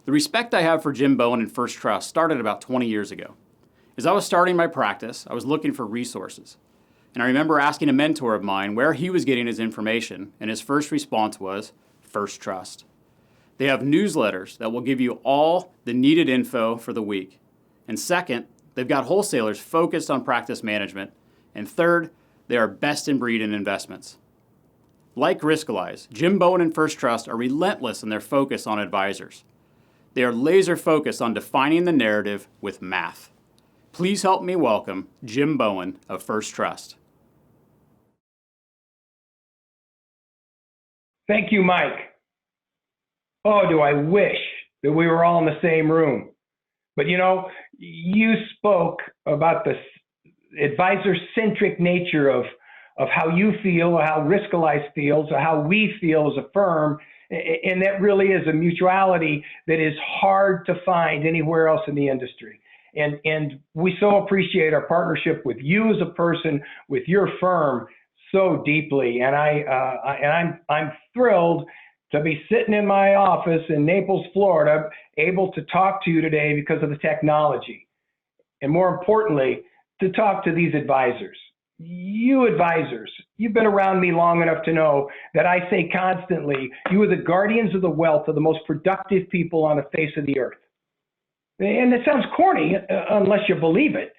The respect I have for Jim Bowen and First Trust started about 20 years ago. As I was starting my practice, I was looking for resources. And I remember asking a mentor of mine where he was getting his information, and his first response was, First Trust. They have newsletters that will give you all the needed info for the week. And second, they've got wholesalers focused on practice management. And third, they are best in breed in investments. Like Riskalyze, Jim Bowen and First Trust are relentless in their focus on advisors. They are laser focused on defining the narrative with math. Please help me welcome Jim Bowen of First Trust. Thank you, Mike. Oh, do I wish that we were all in the same room. But you know, you spoke about the advisor-centric nature of how you feel, or how Riskalyze feels, or how we feel as a firm, and that really is a mutuality that is hard to find anywhere else in the industry. And we so appreciate our partnership with you as a person, with your firm so deeply. And I'm thrilled to be sitting in my office in Naples, Florida, able to talk to you today because of the technology. And more importantly, to talk to these advisors. You advisors, you've been around me long enough to know that I say constantly, you are the guardians of the wealth of the most productive people on the face of the earth. And it sounds corny unless you believe it.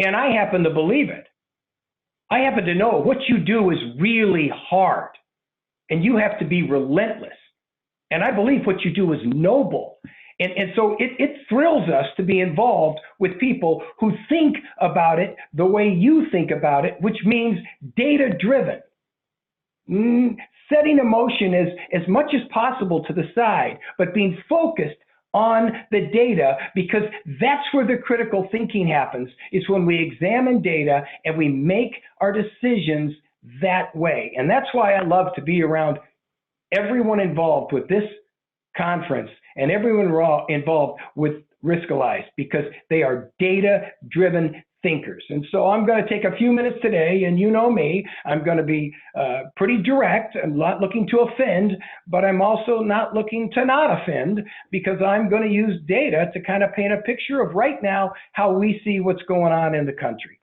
And I happen to believe it. I happen to know what you do is really hard. And you have to be relentless. And I believe what you do is noble. And so it thrills us to be involved with people who think about it the way you think about it, which means data-driven. Setting emotion as much as possible to the side, but being focused on the data, because that's where the critical thinking happens, is when we examine data and we make our decisions that way. And that's why I love to be around everyone involved with this conference and everyone involved with Riskalyze, because they are data-driven thinkers. And so I'm going to take a few minutes today, and you know me, I'm going to be pretty direct. I'm not looking to offend, but I'm also not looking to not offend, because I'm going to use data to kind of paint a picture of right now how we see what's going on in the country.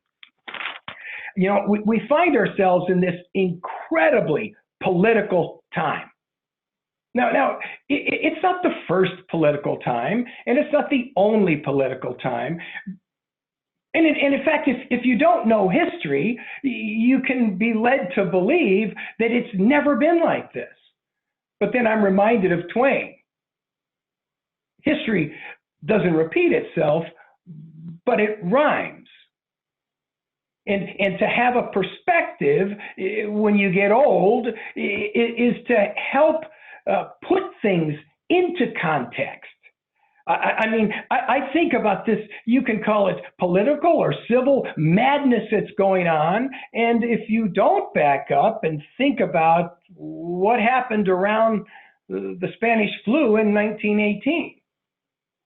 You know, we find ourselves in this incredibly political time. Now, it's not the first political time, and it's not the only political time. And in fact, if you don't know history, you can be led to believe that it's never been like this. But then I'm reminded of Twain. History doesn't repeat itself, but it rhymes. And to have a perspective when you get old is to help put things into context. I think about this, you can call it political or civil madness that's going on. And if you don't back up and think about what happened around the Spanish flu in 1918,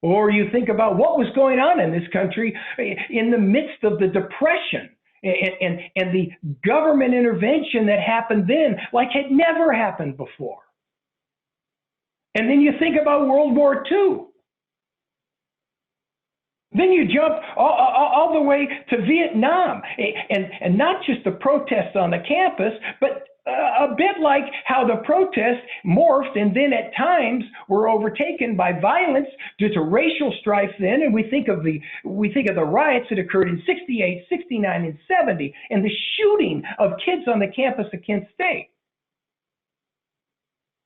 or you think about what was going on in this country in the midst of the Depression, and the government intervention that happened then like had never happened before. And then you think about World War II. Then you jump all the way to Vietnam, and not just the protests on the campus, but a bit like how the protests morphed and then at times were overtaken by violence due to racial strife then. And we think of the riots that occurred in 68, 69, and 70, and the shooting of kids on the campus of Kent State.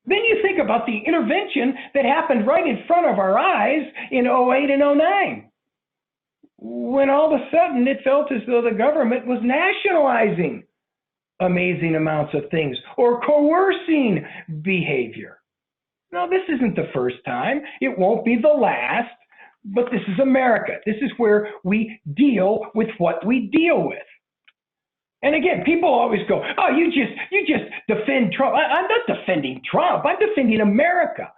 Then you think about the intervention that happened right in front of our eyes in 08 and 09. When all of a sudden it felt as though the government was nationalizing amazing amounts of things or coercing behavior. Now, this isn't the first time. It won't be the last, but this is America. This is where we deal with what we deal with. And again, people always go, oh, you just defend Trump. I'm not defending Trump. I'm defending America.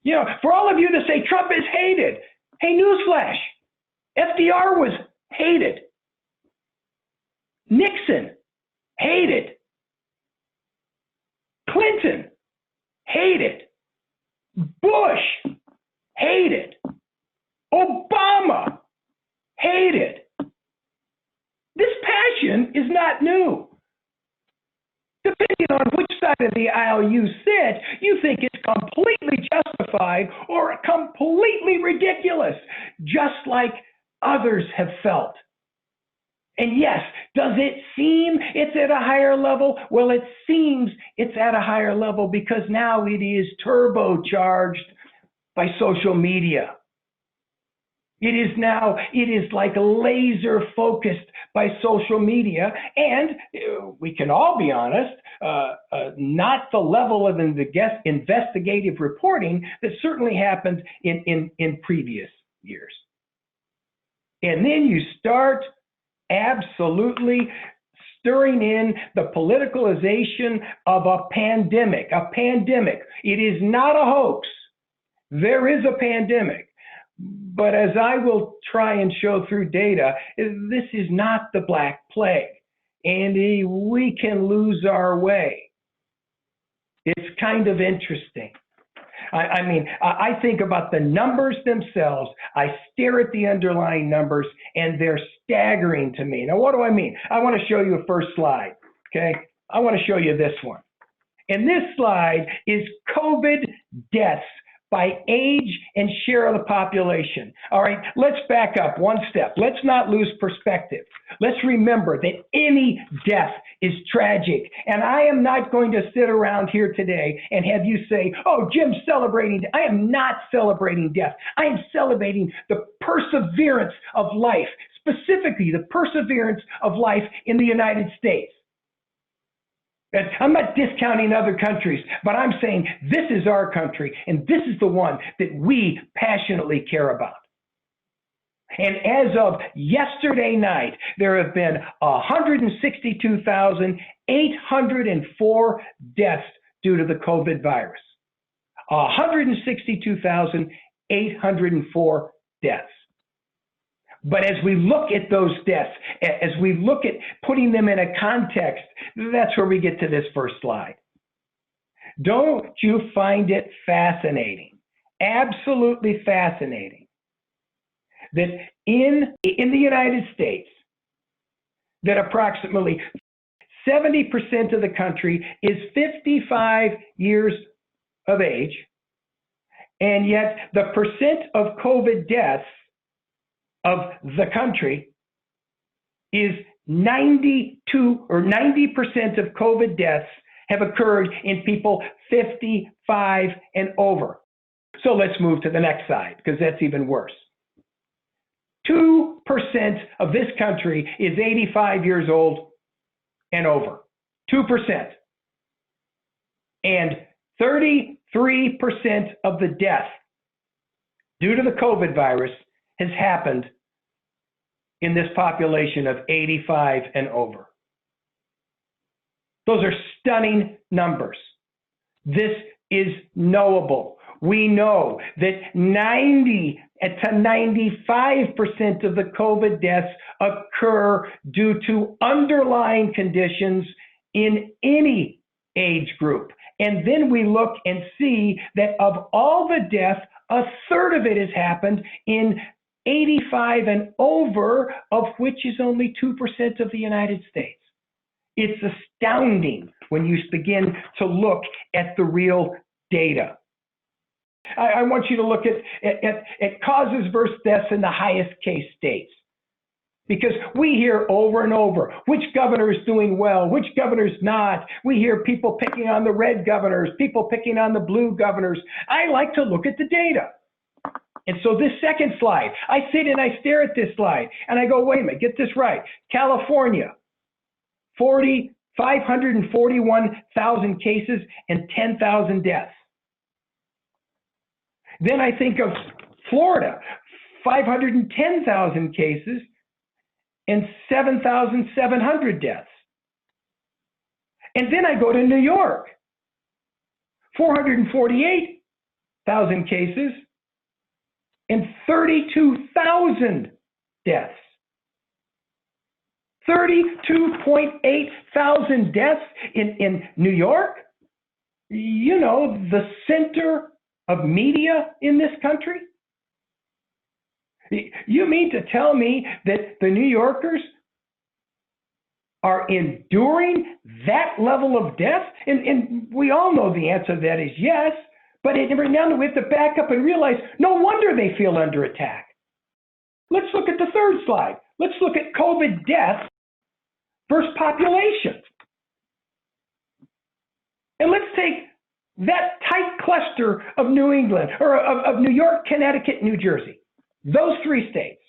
You know, for all of you to say Trump is hated, hey, newsflash, FDR was hated. Nixon, hated. Clinton, hated. Bush, hated. new. Depending on which side of the aisle you sit, you think it's completely justified or completely ridiculous, just like others have felt. And yes, does it seem it's at a higher level? Well, it seems it's at a higher level because now it is turbocharged by social media. It is like laser focused by social media. And we can all be honest, not the level of investigative reporting that certainly happened in previous years. And then you start absolutely stirring in the politicalization of a pandemic. A pandemic. It is not a hoax. There is a pandemic. But as I will try and show through data, this is not the Black Plague. Andy, we can lose our way. It's kind of interesting. I think about the numbers themselves. I stare at the underlying numbers, and they're staggering to me. Now, what do I mean? I want to show you a first slide, okay? I want to show you this one. And this slide is COVID deaths by age and share of the population. All right, let's back up one step. Let's not lose perspective. Let's remember that any death is tragic. And I am not going to sit around here today and have you say, oh, Jim's celebrating. I am not celebrating death. I am celebrating the perseverance of life, specifically the perseverance of life in the United States. I'm not discounting other countries, but I'm saying this is our country, and this is the one that we passionately care about. And as of yesterday night, there have been 162,804 deaths due to the COVID virus. 162,804 deaths. But as we look at those deaths, as we look at putting them in a context, that's where we get to this first slide. Don't you find it fascinating, absolutely fascinating, that in the United States, that approximately 70% of the country is 55 years of age, and yet the percent of COVID deaths of the country is 92 or 90% of COVID deaths have occurred in people 55 and over. So let's move to the next slide because that's even worse. 2% of this country is 85 years old and over. 2%. And 33% of the death due to the COVID virus has happened in this population of 85 and over. Those are stunning numbers. This is knowable. We know that 90 to 95% of the COVID deaths occur due to underlying conditions in any age group. And then we look and see that of all the deaths, a third of it has happened in 85 and over, of which is only 2% of the United States. It's astounding when you begin to look at the real data. I want you to look at causes versus deaths in the highest case states. Because we hear over and over, which governor is doing well, which governor's not. We hear people picking on the red governors, people picking on the blue governors. I like to look at the data. And so this second slide, I sit and I stare at this slide and I go, wait a minute, get this right. California, 541,000 cases and 10,000 deaths. Then I think of Florida, 510,000 cases and 7,700 deaths. And then I go to New York, 448,000 cases and 32,000 deaths. 32.8 thousand deaths in New York. You know, the center of media in this country. You mean to tell me that the New Yorkers are enduring that level of death? And we all know the answer to that is yes, but every now and then we have to back up and realize no wonder they feel under attack. Let's look at the third slide. Let's look at COVID deaths versus population. And let's take that tight cluster of New England, or of New York, Connecticut, New Jersey, those three states.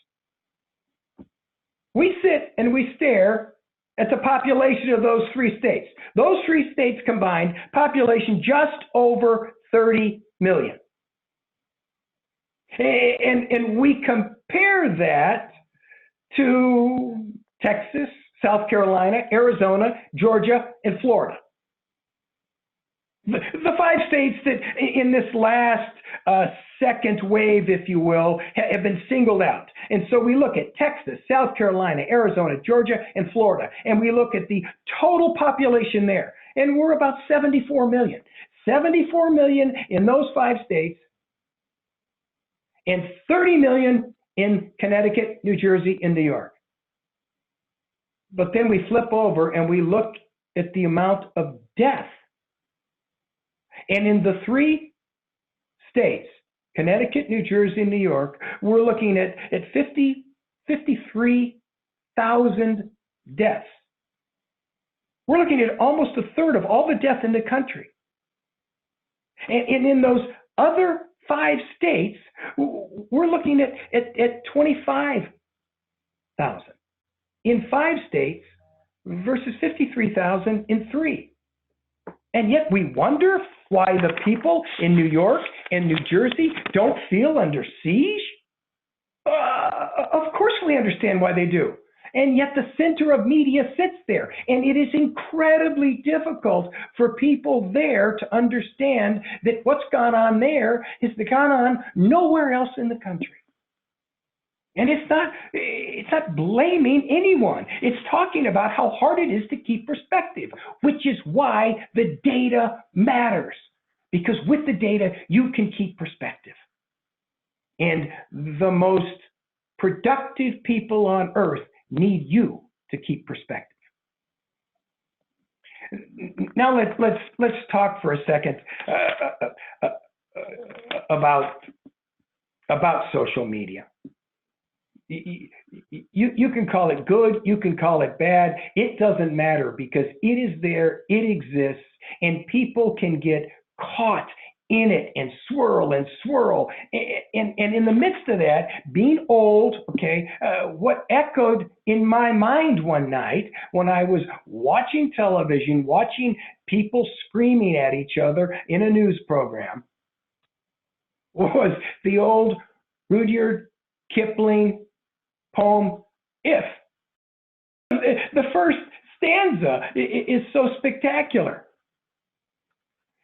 We sit and we stare at the population of those three states. Those three states combined, population just over 30 million. And we compare that to Texas, South Carolina, Arizona, Georgia, and Florida. The five states that in this last second wave, if you will, have been singled out. And so we look at Texas, South Carolina, Arizona, Georgia, and Florida, and we look at the total population there. And we're about 74 million. 74 million in those five states, and 30 million in Connecticut, New Jersey, and New York. But then we flip over and we look at the amount of death. And in the three states, Connecticut, New Jersey, and New York, we're looking at 53,000 deaths. We're looking at almost a third of all the death in the country. And in those other five states, we're looking at 25,000 in five states versus 53,000 in three. And yet we wonder why the people in New York and New Jersey don't feel under siege? Of course we understand why they do. And yet the center of media sits there. And it is incredibly difficult for people there to understand that what's gone on there has gone on nowhere else in the country. And it's not blaming anyone. It's talking about how hard it is to keep perspective, which is why the data matters. Because with the data, you can keep perspective. And the most productive people on earth need you to keep perspective. Now let's talk for a second about social media. You can call it good, you can call it bad. It doesn't matter because it is there, it exists, and people can get caught in it and swirl. And in the midst of that, being old, what echoed in my mind one night when I was watching television, watching people screaming at each other in a news program, was the old Rudyard Kipling poem, If. The first stanza is so spectacular.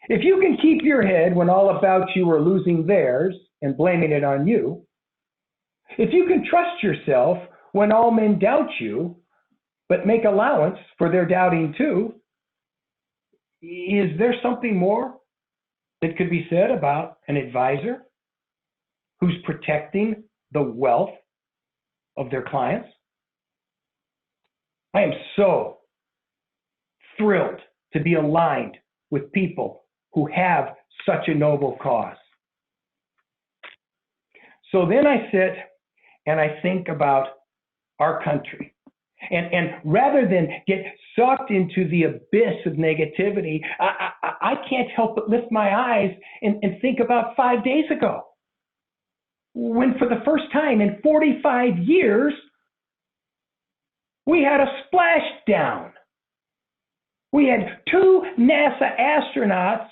If you can keep your head when all about you are losing theirs and blaming it on you, if you can trust yourself when all men doubt you, but make allowance for their doubting too, is there something more that could be said about an advisor who's protecting the wealth of their clients? I am so thrilled to be aligned with people who have such a noble cause. So then I sit and I think about our country. And rather than get sucked into the abyss of negativity, I can't help but lift my eyes and think about 5 days ago, when for the first time in 45 years, we had a splashdown. We had 2 NASA astronauts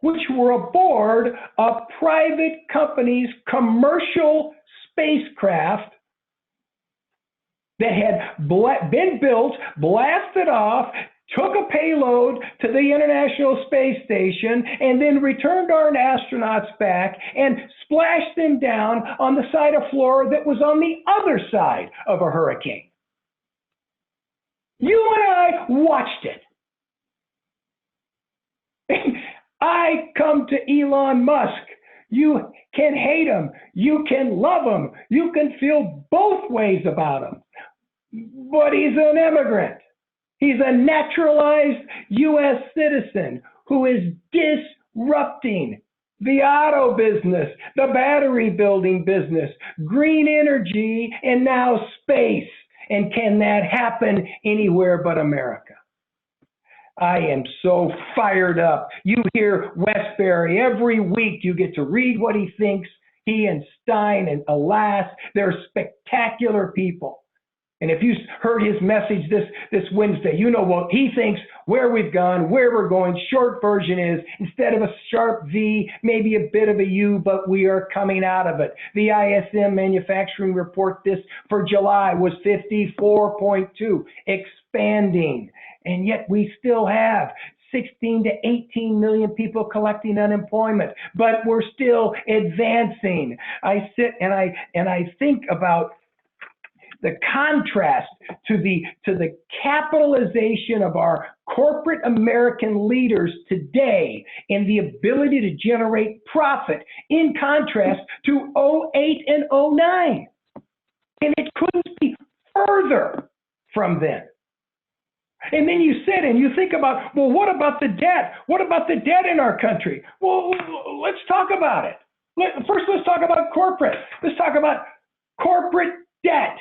which were aboard a private company's commercial spacecraft that had been built, blasted off, took a payload to the International Space Station, and then returned our astronauts back and splashed them down on the side of Florida that was on the other side of a hurricane. You and I watched it. I come to Elon Musk. You can hate him. You can love him. You can feel both ways about him. But he's an immigrant. He's a naturalized U.S. citizen who is disrupting the auto business, the battery building business, green energy, and now space. And can that happen anywhere but America? I am so fired up. You hear Westbury every week. You get to read what he thinks. He and Stein, and alas, they're spectacular people. And if you heard his message this Wednesday, you know what he thinks, where we've gone, where we're going. Short version is, instead of a sharp V, maybe a bit of a U, but we are coming out of it. The ISM manufacturing report this for July was 54.2, expanding. And yet we still have 16 to 18 million people collecting unemployment, but we're still advancing. I sit and I think about the contrast to the capitalization of our corporate American leaders today and the ability to generate profit in contrast to 08 and 09. And it couldn't be further from then. And then you sit and you think about, well, what about the debt? What about the debt in our country? Well, let's talk about it. First, let's talk about corporate. Let's talk about corporate debt.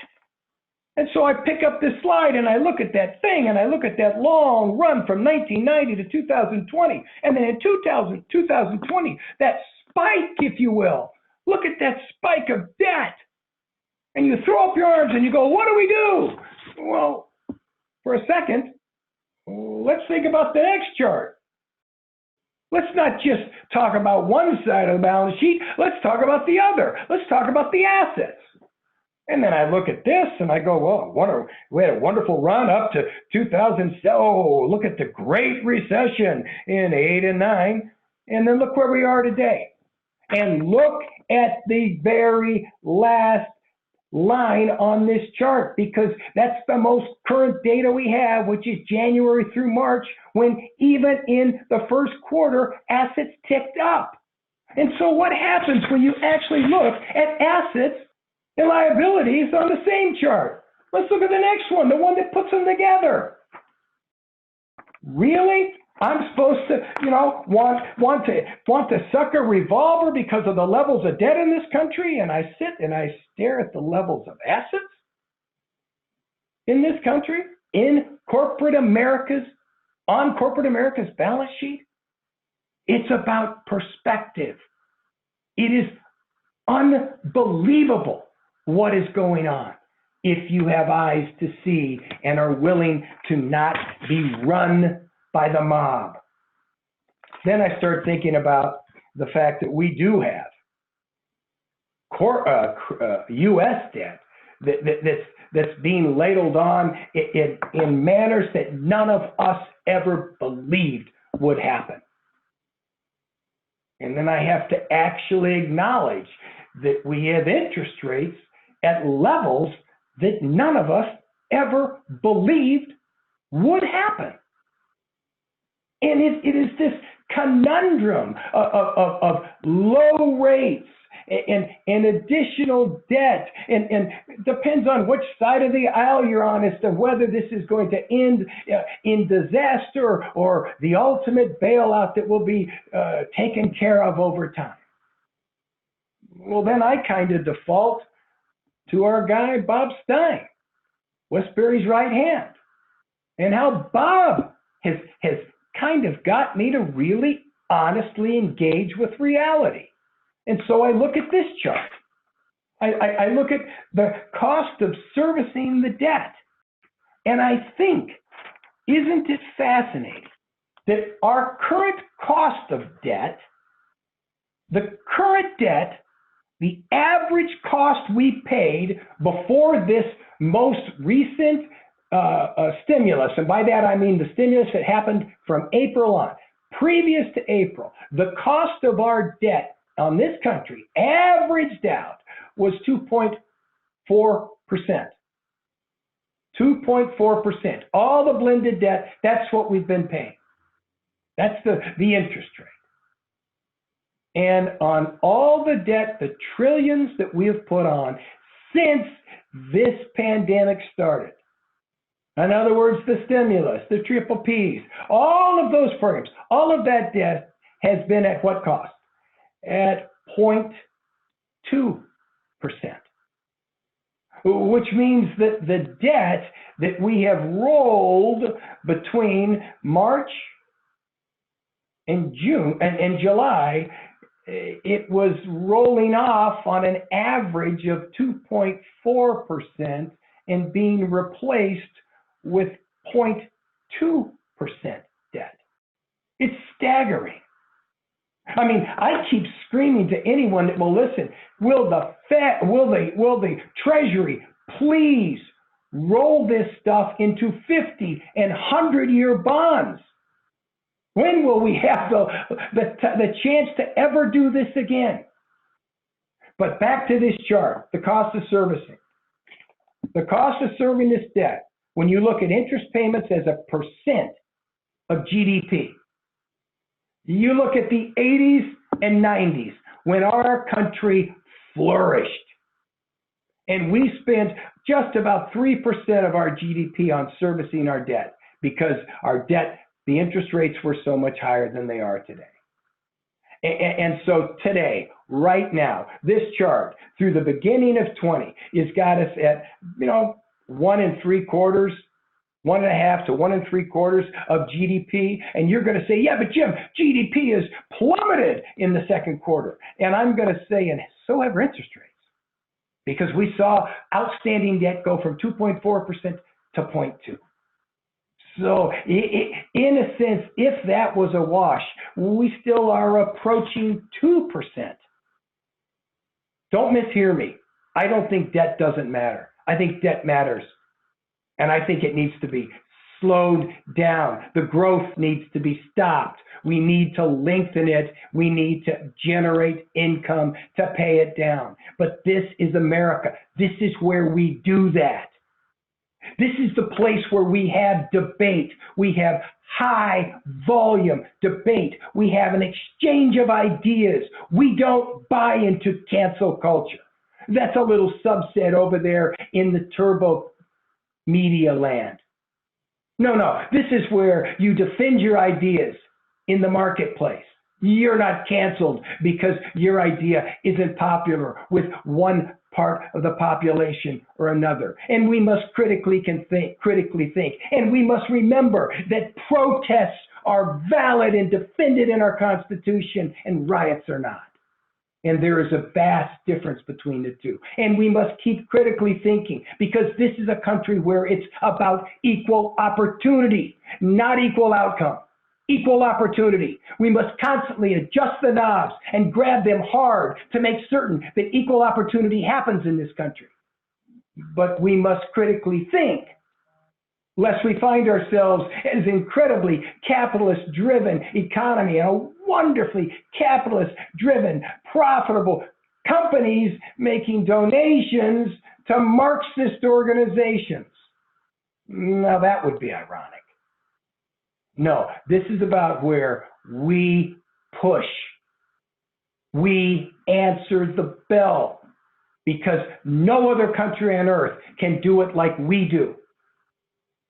And so I pick up this slide and I look at that thing and I look at that long run from 1990 to 2020. And then in 2020, that spike, if you will, look at that spike of debt. And you throw up your arms and you go, what do we do? Well, for a second, let's think about the next chart. Let's not just talk about one side of the balance sheet. Let's talk about the other. Let's talk about the assets. And then I look at this and I go, well, we had a wonderful run up to 2007. Oh, look at the Great Recession in 8 and 9. And then look where we are today. And look at the very last line on this chart, because that's the most current data we have, which is January through March, when even in the first quarter, assets ticked up. And so what happens when you actually look at assets and liabilities on the same chart? Let's look at the next one, the one that puts them together. Really? I'm supposed to, want to suck a revolver because of the levels of debt in this country, and I sit and I stare at the levels of assets in this country, on corporate America's balance sheet? It's about perspective. It is unbelievable what is going on if you have eyes to see and are willing to not be run by the mob. Then I start thinking about the fact that we do have U.S. debt that's being ladled on in manners that none of us ever believed would happen. And then I have to actually acknowledge that we have interest rates at levels that none of us ever believed would happen. And it is this conundrum of low rates and additional debt, and depends on which side of the aisle you're on as to whether this is going to end in disaster or the ultimate bailout that will be taken care of over time. Well, then I kind of default to our guy, Bob Stein, Westbury's right hand, and how Bob has kind of got me to really honestly engage with reality. And so I look at this chart. I look at the cost of servicing the debt. And I think, isn't it fascinating that our current cost of debt, the current debt, the average cost we paid before this most recent stimulus, and by that I mean the stimulus that happened from April on, previous to April, the cost of our debt on this country, averaged out, was 2.4%. 2.4%. All the blended debt, that's what we've been paying. That's the interest rate. And on all the debt, the trillions that we have put on since this pandemic started, In other words, the stimulus, the triple Ps, all of those programs, all of that debt has been at what cost? At 0.2%, which means that the debt that we have rolled between March and June and July, it was rolling off on an average of 2.4% and being replaced with 0.2% debt. It's staggering. I mean, I keep screaming to anyone that will listen, will the Treasury please roll this stuff into 50 and 100-year bonds? When will we have the chance to ever do this again? But back to this chart, the cost of servicing. The cost of serving this debt, when you look at interest payments as a percent of GDP, you look at the 80s and 90s when our country flourished. And we spent just about 3% of our GDP on servicing our debt because our debt, the interest rates were so much higher than they are today. And so today, right now, this chart through the beginning of 20 has got us at, 1.75, 1.5 to 1.75 of GDP. And you're going to say, yeah, but Jim, GDP has plummeted in the second quarter. And I'm going to say, and so have interest rates, because we saw outstanding debt go from 2.4% to 0.2. So in a sense, if that was a wash, we still are approaching 2%. Don't mishear me. I don't think debt doesn't matter. I think debt matters. And I think it needs to be slowed down. The growth needs to be stopped. We need to lengthen it. We need to generate income to pay it down. But this is America. This is where we do that. This is the place where we have debate. We have high volume debate. We have an exchange of ideas. We don't buy into cancel culture. That's a little subset over there in the turbo media land. No, this is where you defend your ideas in the marketplace. You're not canceled because your idea isn't popular with one part of the population or another. And we must critically think. And we must remember that protests are valid and defended in our Constitution and riots are not. And there is a vast difference between the two. And we must keep critically thinking because this is a country where it's about equal opportunity, not equal outcome. Equal opportunity. We must constantly adjust the knobs and grab them hard to make certain that equal opportunity happens in this country. But we must critically think, lest we find ourselves as an incredibly capitalist-driven economy and a wonderfully capitalist-driven, profitable companies making donations to Marxist organizations. Now that would be ironic. No, this is about where we push. We answer the bell because no other country on earth can do it like we do.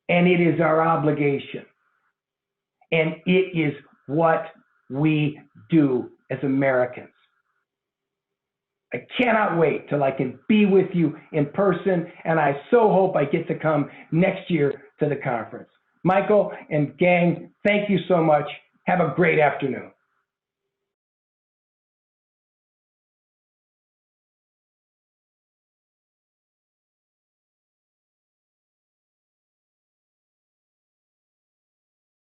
And it is our obligation. And it is what we do as Americans. I cannot wait till I can be with you in person, and I so hope I get to come next year to the conference. Michael and gang, thank you so much. Have a great afternoon.